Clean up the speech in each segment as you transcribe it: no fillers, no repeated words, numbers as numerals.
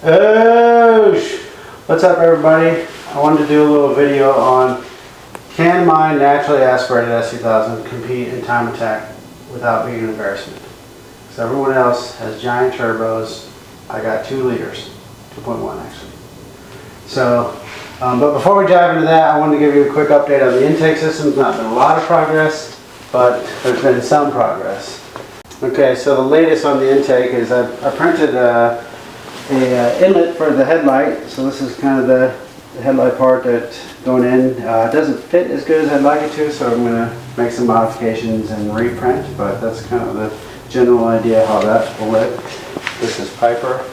Oh, what's up everybody? I wanted to do a little video on can my naturally aspirated S2000 compete in time attack without being an embarrassment? So everyone else has giant turbos. I got 2 liters, 2.1 actually. So, but before we dive into that, I wanted to give you a quick update on the intake system. There's not been a lot of progress, but there's been some progress. Okay, so the latest on the intake is I printed a inlet for the headlight. So this is kind of the headlight part that's going in. It doesn't fit as good as I'd like it to, so I'm going to make some modifications and reprint, but that's kind of the general idea how that will work. This is Piper.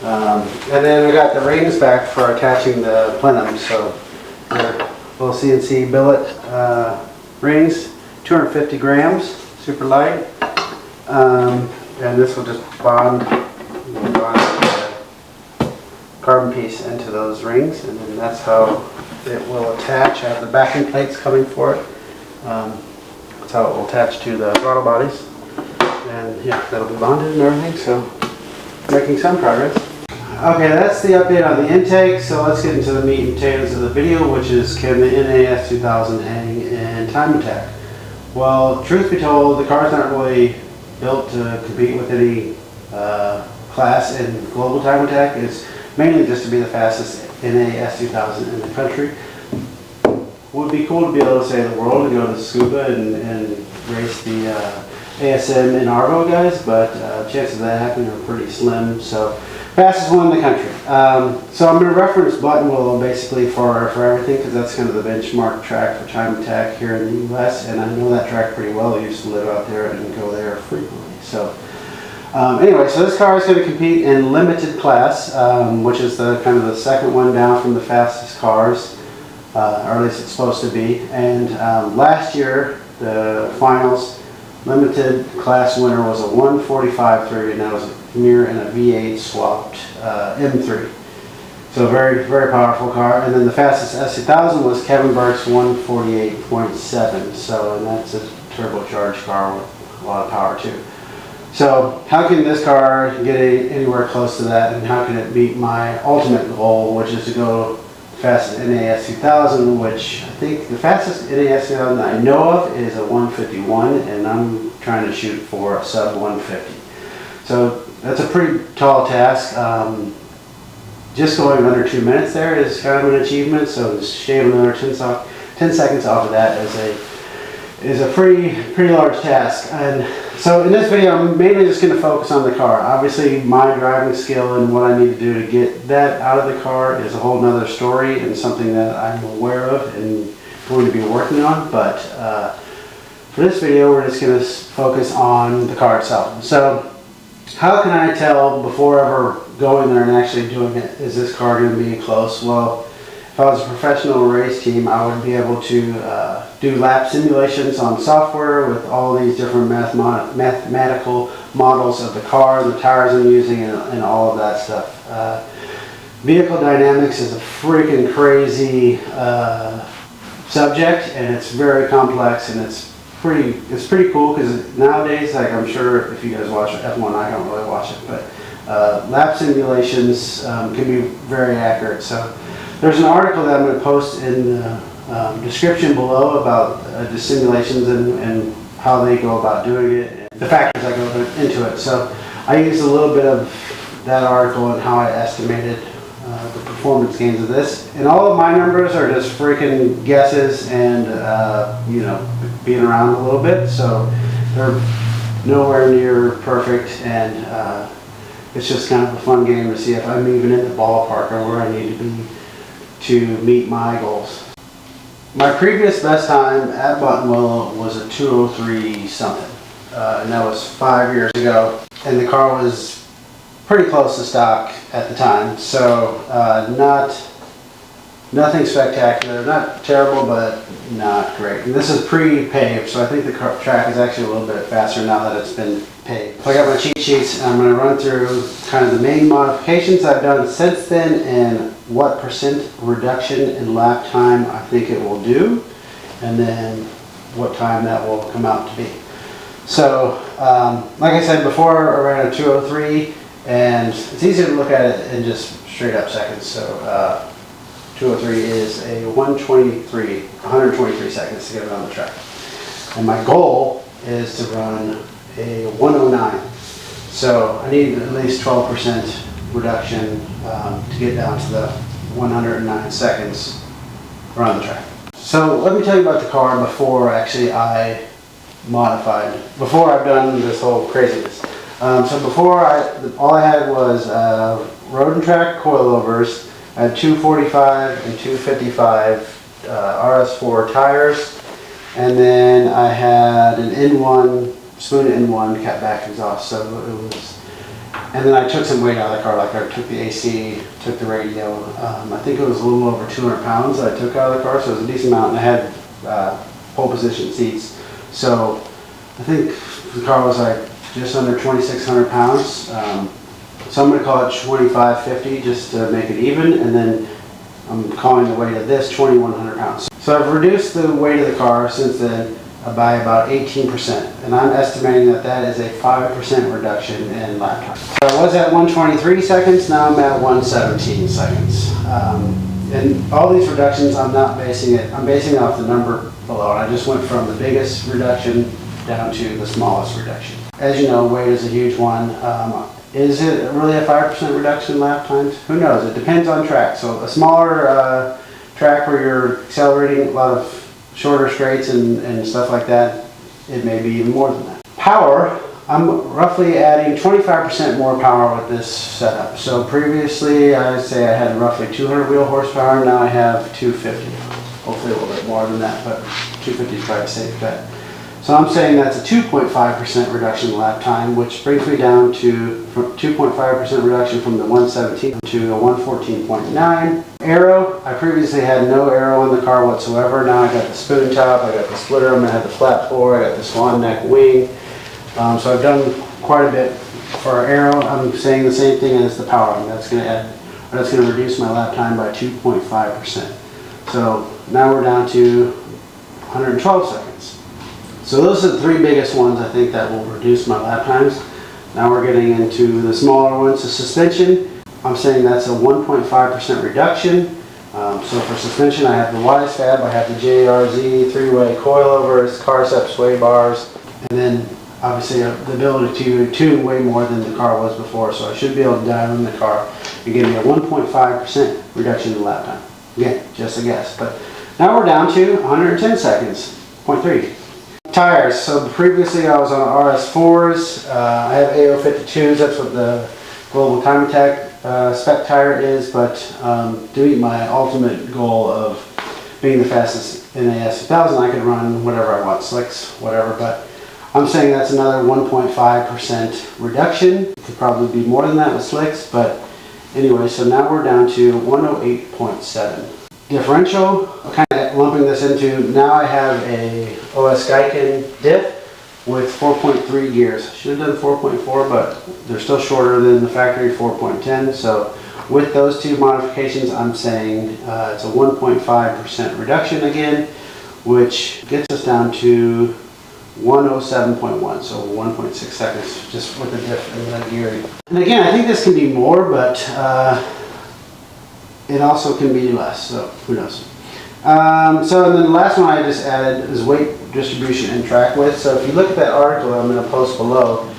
And then we got the rings back for attaching the plenum. So little CNC billet rings, 250 grams, super light. And this will just bond carbon piece into those rings, and then that's how it will attach. I have the backing plates coming for it. That's how it will attach to the throttle bodies, and yeah, that'll be bonded and everything, so making some progress. Okay, that's the update on the intake, so let's get into the meat and potatoes of the video, which is can the S2000 hang in time attack? Well, truth be told, the car's not really built to compete with any class in global time attack. It's mainly just to be the fastest S2000 in the country. Would be cool to be able to say the world and go to Scuba and race the ASM in Arvo guys, but chances of that happening are pretty slim. So fastest one in the country. So I'm going to reference Buttonwillow basically for everything, because that's kind of the benchmark track for time attack here in the US, and I know that track pretty well. I used to live out there and go there frequently. So anyway, so this car is going to compete in limited class, which is the kind of the second one down from the fastest cars, or at least it's supposed to be. And last year, the finals limited class winner was a 145.3, and that was a mirror and a V8 swapped M3. So very, very powerful car. And then the fastest S2000 was Kevin Burke's 148.7. So, and that's a turbocharged car with a lot of power too. So how can this car get anywhere close to that, and how can it meet my ultimate goal, which is to go fastest S2000, which I think the fastest S2000 that I know of is a 151, and I'm trying to shoot for a sub 150. So that's a pretty tall task. Just going under 2 minutes there is kind of an achievement, so shaving another 10 seconds off of that is a pretty large task. And so in this video, I'm mainly just going to focus on the car. Obviously, my driving skill and what I need to do to get that out of the car is a whole nother story, and something that I'm aware of and going to be working on. But for this video, we're just going to focus on the car itself. So how can I tell before ever going there and actually doing it, is this car going to be close? Well, if I was a professional race team, I would be able to do lap simulations on software with all these different mathematical models of the car, the tires I'm using, and all of that stuff. Vehicle dynamics is a freaking crazy subject, and it's very complex, and it's pretty cool, because nowadays, like, I'm sure if you guys watch F1, I don't really watch it, but lap simulations can be very accurate. So there's an article that I'm going to post in the description below about the simulations and how they go about doing it, and the factors that go into it. So I used a little bit of that article and how I estimated the performance gains of this. And all of my numbers are just freaking guesses and, you know, being around a little bit. So they're nowhere near perfect, and it's just kind of a fun game to see if I'm even in the ballpark or where I need to be to meet my goals. My previous best time at Buttonwillow was a 203 something, and that was 5 years ago, and the car was pretty close to stock at the time, so nothing spectacular, not terrible, but not great. And this is pre-paved, so I think the track is actually a little bit faster now that it's been paved. So I got my cheat sheets, and I'm going to run through kind of the main modifications I've done since then, and what % reduction in lap time I think it will do, and then what time that will come out to be. So, like I said before, I ran a 203, And it's easier to look at it in just straight up seconds. So 203 is a 123 seconds to get it on the track. And my goal is to run a 109. So I need at least 12% reduction to get down to the 109 seconds around the track. So let me tell you about the car before actually I modified, before I've done this whole craziness. So before all I had was road and track coilovers. I had 245 and 255 RS4 tires, and then I had an N1 spoon N1 catback exhaust. So it was, and then I took some weight out of the car. Like I took the AC, took the radio. I think it was a little over 200 pounds that I took out of the car, so it was a decent amount. And I had pole position seats. So I think the car was like just under 2,600 pounds. So I'm going to call it 2,550 just to make it even, and then I'm calling the weight of this 2,100 pounds. So I've reduced the weight of the car since then by about 18%, and I'm estimating that that is a 5% reduction in lap time. So I was at 123 seconds, now I'm at 117 seconds. And all these reductions, I'm not basing it, I'm basing it off the number below. I just went from the biggest reduction down to the smallest reduction. As you know, weight is a huge one. Is it really a 5% reduction in lap times? Who knows? It depends on track. So a smaller track where you're accelerating a lot of shorter straights and stuff like that, it may be even more than that. Power, I'm roughly adding 25% more power with this setup. So previously I'd say I had roughly 200 wheel horsepower, now I have 250. Hopefully a little bit more than that, but 250 is probably a safe bet. So I'm saying that's a 2.5% reduction in lap time, which brings me down to 2.5% reduction from the 117 to a 114.9. Aero, I previously had no aero in the car whatsoever. Now I got the spoon top, I got the splitter, I'm going to have the flat floor, I got the swan neck wing. So I've done quite a bit for aero. I'm saying the same thing as the power. That's going to reduce my lap time by 2.5%. So now we're down to 112 seconds. So those are the three biggest ones I think that will reduce my lap times. Now we're getting into the smaller ones. The suspension, I'm saying that's a 1.5% reduction. So for suspension, I have the Y-Fab, I have the JRZ, three-way coilovers, Carcep sway bars, and then obviously the ability to tune way more than the car was before. So I should be able to dial in the car and give me a 1.5% reduction in lap time. Again, just a guess. But now we're down to 110 seconds, 0.3. Tires, so previously I was on RS4s, I have AO52s, that's what the Global Time Attack spec tire is, but to meet my ultimate goal of being the fastest in a S2000, I could run whatever I want, slicks, whatever, but I'm saying that's another 1.5% reduction. It could probably be more than that with slicks, but anyway, so now we're down to 108.7. Differential, I'm kind of lumping this into, now I have a OS Geiken diff with 4.3 gears. Should have done 4.4, but they're still shorter than the factory 4.10. So with those two modifications, I'm saying it's a 1.5% reduction again, which gets us down to 107.1, so 1.6 seconds just with the diff and the gearing. And again, I think this can be more, but it also can be less, so who knows. So and then the last one I just added is weight distribution and track width. So if you look at that article I'm going to post below,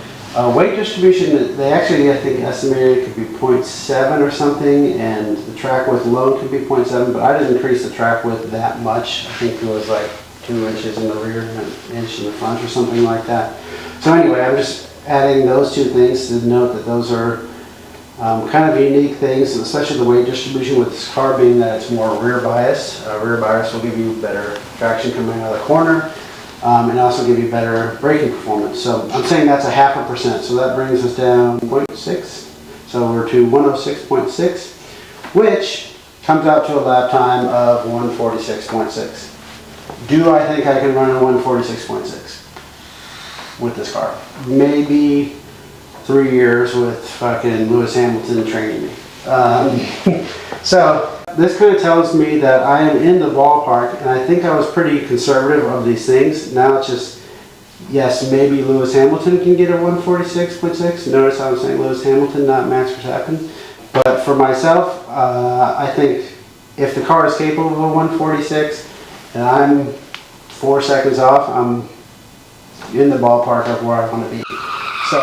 weight distribution, they actually I think estimated it could be 0.7 or something, and the track width alone could be 0.7, but I didn't increase the track width that much. I think it was like 2 inches in the rear and an inch in the front or something like that. So anyway, I'm just adding those two things to note that those are kind of unique things, especially the weight distribution with this car being that it's more rear biased. Rear bias will give you better traction coming out of the corner and also give you better braking performance. So I'm saying that's a 0.5%, so that brings us down 0.6. So we're to 106.6, which comes out to a lap time of 146.6. Do I think I can run a 146.6 with this car? Maybe 3 years with fucking Lewis Hamilton training me. So this kind of tells me that I am in the ballpark, and I think I was pretty conservative of these things. Now it's just yes, maybe Lewis Hamilton can get a 146.6. Notice how I'm saying Lewis Hamilton, not Max Verstappen. But for myself, I think if the car is capable of a 146 and I'm 4 seconds off, I'm in the ballpark of where I want to be. So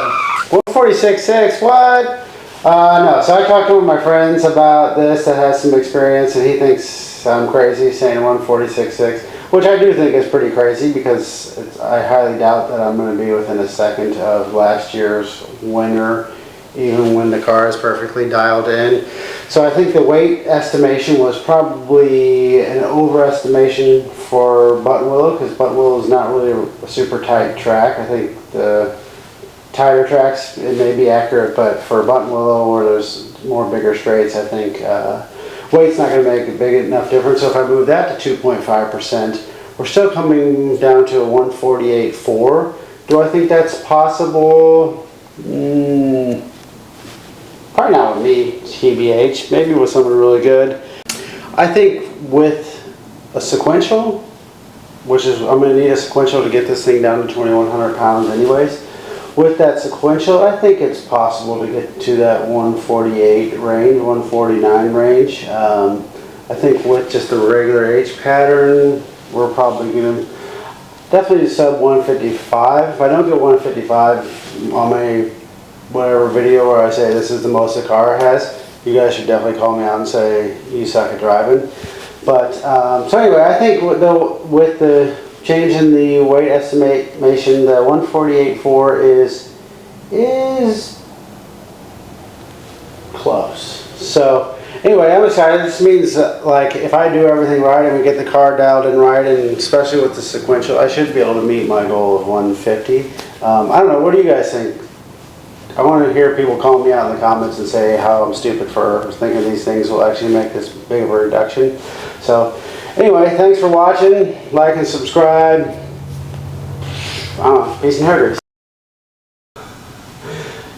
146.6, what? No, so I talked to one of my friends about this that has some experience, and he thinks I'm crazy saying 146.6, which I do think is pretty crazy because I highly doubt that I'm going to be within a second of last year's winner, even when the car is perfectly dialed in. So I think the weight estimation was probably an overestimation for Buttonwillow, because Buttonwillow is not really a super tight track. I think the tighter tracks, it may be accurate, but for Buttonwillow, where there's more bigger straights, I think weight's not going to make a big enough difference. So if I move that to 2.5%, we're still coming down to a 148.4. Do I think that's possible? Probably not with me, TBH. Maybe with someone really good. I think with a sequential, which is, I'm going to need a sequential to get this thing down to 2,100 pounds anyways. With that sequential, I think it's possible to get to that 148 range, 149 range. I think with just the regular H pattern, we're probably going to definitely sub 155. If I don't get 155 on my whatever video where I say this is the most the car has, you guys should definitely call me out and say you suck at driving. But so anyway, I think with the change in the weight estimation, the 148.4 is close. So anyway, I'm excited. This means that, like, if I do everything right and we get the car dialed in right, and especially with the sequential, I should be able to meet my goal of 150. I don't know. What do you guys think? I want to hear people call me out in the comments and say how I'm stupid for thinking these things will actually make this big of a reduction. So anyway, thanks for watching. Like and subscribe. Peace and hair grease.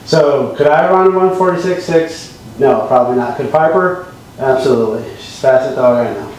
So could I run 146.6? No, probably not. Could Piper? Absolutely. She's fast as dog I know.